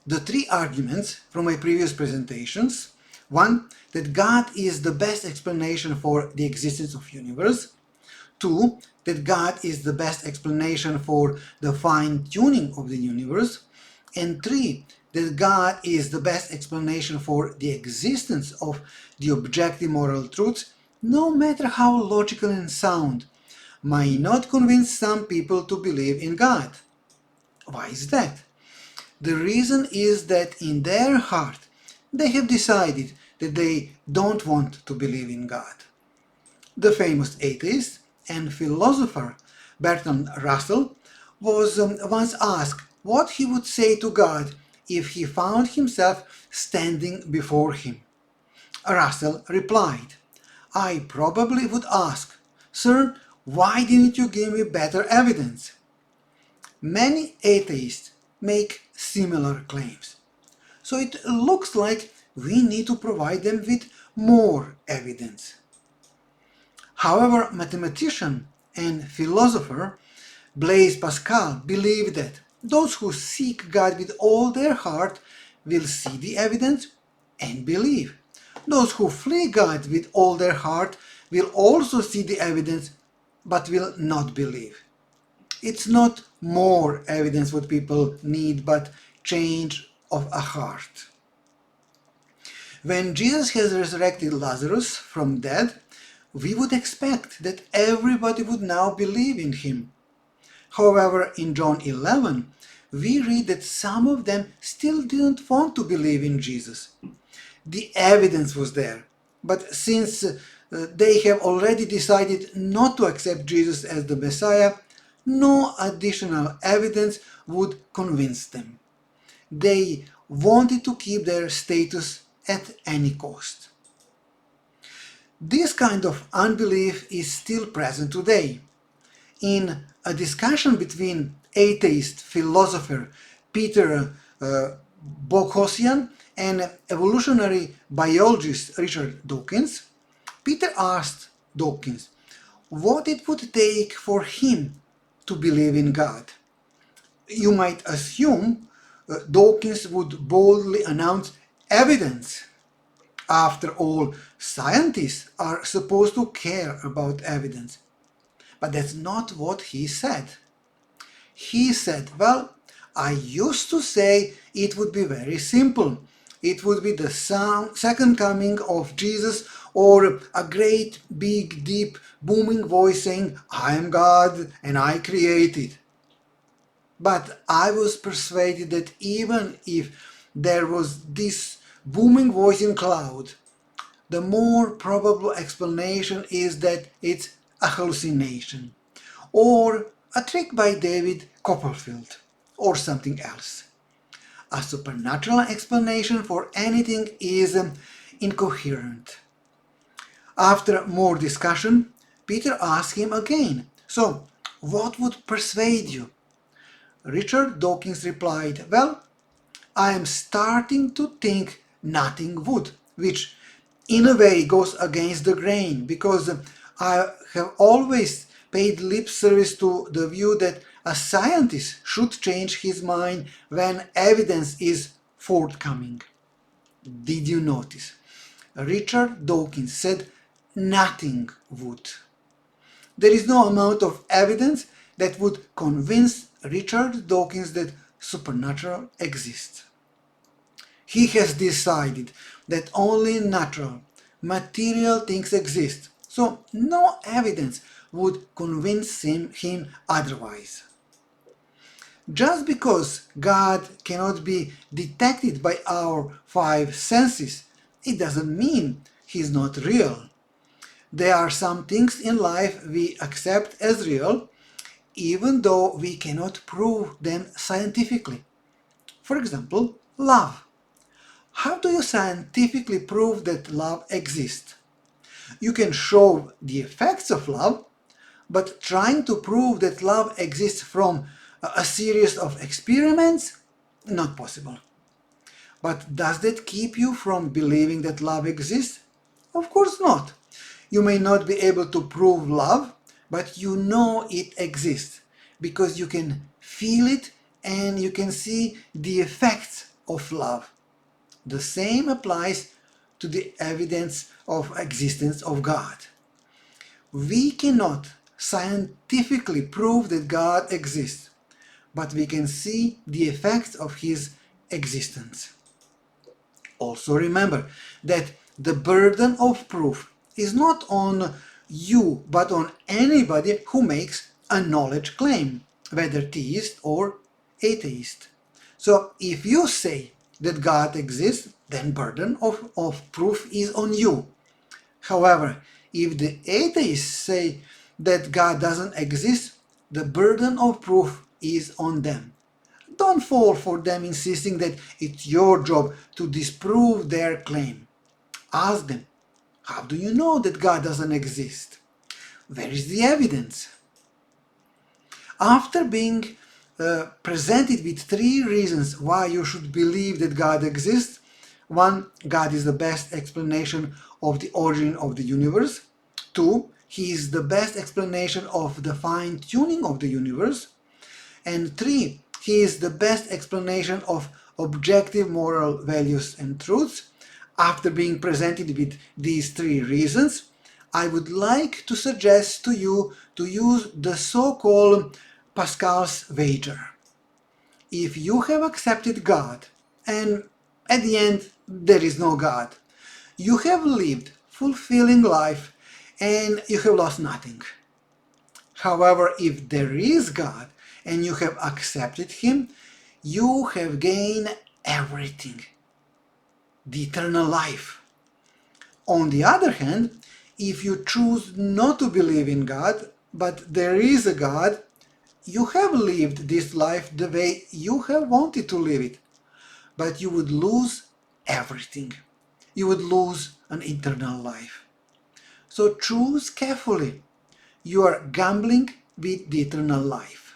the three arguments from my previous presentations. One, that God is the best explanation for the existence of universe. Two, that God is the best explanation for the fine-tuning of the universe. And three, that God is the best explanation for the existence of the objective moral truths, no matter how logical and sound, might not convince some people to believe in God. Why is that? The reason is that in their heart they have decided that they don't want to believe in God. The famous atheist and philosopher Bertrand Russell was once asked what he would say to God if he found himself standing before him. Russell replied, "I probably would ask, 'Sir, why didn't you give me better evidence?'" Many atheists make similar claims. So it looks like we need to provide them with more evidence. However, mathematician and philosopher Blaise Pascal believed that those who seek God with all their heart will see the evidence and believe. Those who flee God with all their heart will also see the evidence but will not believe. It's not more evidence what people need, but change of a heart. When Jesus has resurrected Lazarus from dead, we would expect that everybody would now believe in him. However, in John 11, we read that some of them still didn't want to believe in Jesus. The evidence was there, but since they have already decided not to accept Jesus as the Messiah, no additional evidence would convince them. They wanted to keep their status at any cost. This kind of unbelief is still present today. In a discussion between atheist philosopher Peter Boghossian and evolutionary biologist Richard Dawkins, Peter asked Dawkins what it would take for him to believe in God. You might assume Dawkins would boldly announce evidence. After all, scientists are supposed to care about evidence. But that's not what he said. He said, well, I used to say it would be very simple. It would be the second coming of Jesus, or a great, big, deep, booming voice saying, I am God and I created. But I was persuaded that even if there was this booming voice in cloud, the more probable explanation is that it's a hallucination, or a trick by David Copperfield, or something else. A supernatural explanation for anything is incoherent. After more discussion, Peter asked him again, so what would persuade you? Richard Dawkins replied, well, I am starting to think nothing would, which in a way goes against the grain, because I have always paid lip service to the view that a scientist should change his mind when evidence is forthcoming. Did you notice? Richard Dawkins said nothing would. There is no amount of evidence that would convince Richard Dawkins that supernatural exists. He has decided that only natural, material things exist, so no evidence would convince him otherwise. Just because God cannot be detected by our five senses, it doesn't mean He's not real. There are some things in life we accept as real, even though we cannot prove them scientifically. For example, love. How do you scientifically prove that love exists? You can show the effects of love, but trying to prove that love exists from a series of experiments? Not possible. But does that keep you from believing that love exists? Of course not. You may not be able to prove love, but you know it exists because you can feel it and you can see the effects of love. The same applies to the evidence of existence of God. We cannot scientifically prove that God exists, but we can see the effects of his existence. Also remember that the burden of proof is not on you, but on anybody who makes a knowledge claim, whether theist or atheist. So if you say that God exists, then burden of proof is on you. However, if the atheists say that God doesn't exist, the burden of proof is on them. Don't fall for them insisting that it's your job to disprove their claim. Ask them, how do you know that God doesn't exist? Where is the evidence? After being presented with 3 reasons why you should believe that God exists: 1. God is the best explanation of the origin of the universe. 2. He is the best explanation of the fine-tuning of the universe. And 3. He is the best explanation of objective moral values and truths. After being presented with these 3 reasons, I would like to suggest to you to use the so-called Pascal's wager. If you have accepted God, and at the end there is no God, you have lived fulfilling life and you have lost nothing. However, if there is God and you have accepted him, you have gained everything, the eternal life. On the other hand, if you choose not to believe in God, but there is a God, you have lived this life the way you have wanted to live it, but you would lose everything. You would lose an eternal life. So choose carefully. You are gambling with the eternal life.